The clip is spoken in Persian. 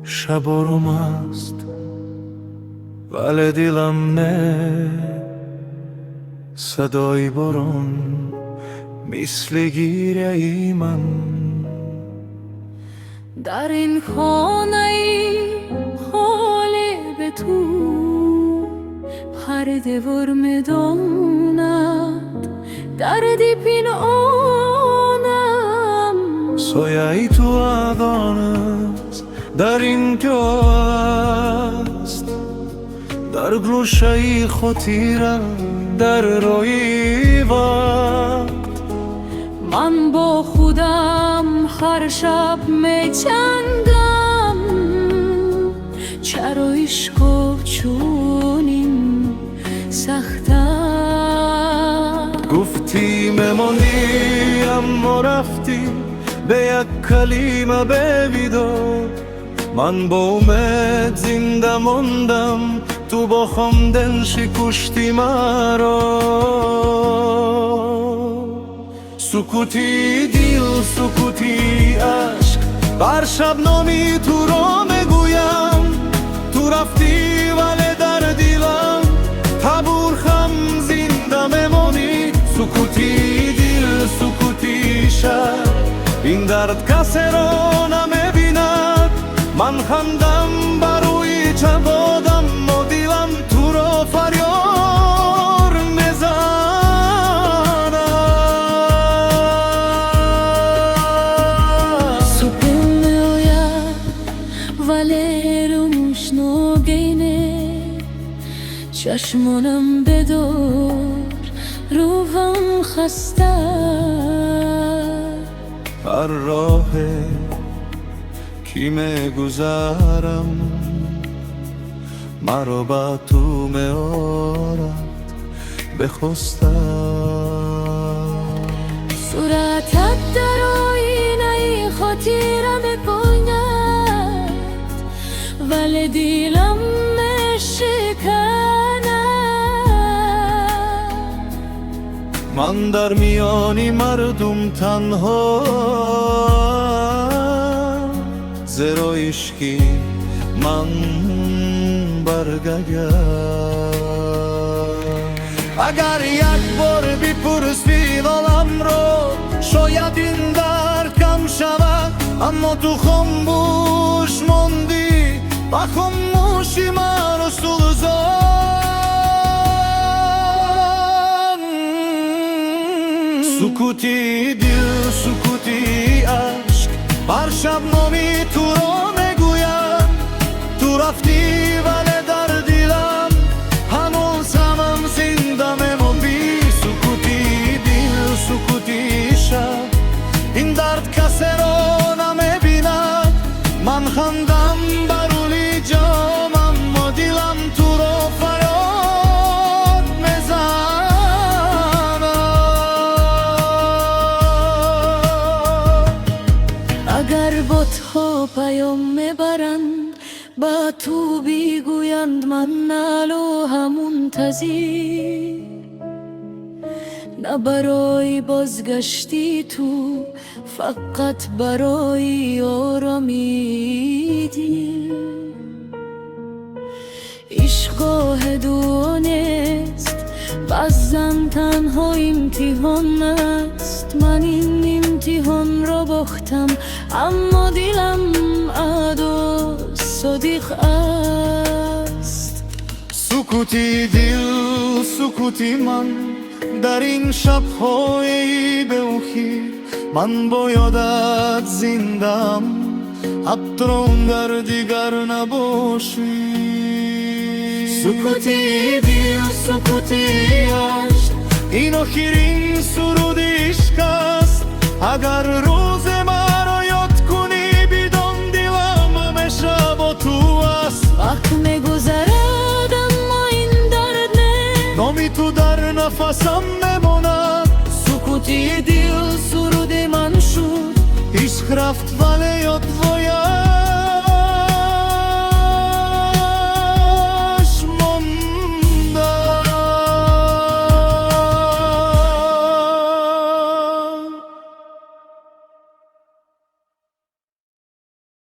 شب و روم است ولی دلم نه. صدای باران مثل گیره ای من. در این خانه خالی به تو پرده ورم داند دردی پنهانم. سایه تو آدانست در این جا است، در گلوشه خاطرم در روی وقت. من با خودم هر شب می‌جنگم چرا عشق چونین سخت است. گفتی میمانی اما رفتی به یک کلمه ببیدار. من با امید زنده ماندم تو با خواندن شکشتی مرا. سکوتی دل سکوتی عشق بر شبنامی تو را میگویم. تو رفتی ولی در دلم تبور خم زنده میمانی. سکوتی دل سکوتی شب این درد کسی را نمیبیند. من خندم بروی چبادم و دلم تو را فریار میزند. صبح میآید ولی روشنگینه چشمانم بدار روحم خسته. هر راه کی میگذرم مرا با تو میارد بخسته. صورتت در آینه خاطرم میپاید ولی دلم میشکند. من در میانی مردم تنها زیرا عشقی من برگردم. اگر یک بار بپرسی دلم رو شاید این درد کم شود. اما تو خاموش ماندی و خاموشی من رو سوزان. سکوتی دل سکوتی عشق بر شبنامی تو را میگویم. تو رفتی ولی در دلم هنوز همم زنده میمانی. سکوتی دل سکوتی شب این درد کسی را نمیبیند. من خندم بروی جامم و دلم تو را فریاد میزند. اگر بت‌ها پیام میبرند با تو بیگویند من نلوهم منتظر. نه برای بازگشتی تو فقط برای آرامی دل. عشق دو نیست بعضن تنها امتحان است. من این امتحان را باختم اما دلم عدو صدیق است. سکوتی دل سکوتی من در این شب‌های بی‌خیر. من بایدت زندم حتی اگر دیگر نباشی. سکوتی دل سکوتی عشق این آخرین سرود عشق است. اگر روز مرا یاد کنی بدان دلم همیشه با تو است. وقت میگذرد اما این درد نه نامی تو در نفسم میماند. سکوتی دل سرود من شد. عشق رفت ولی یاد باید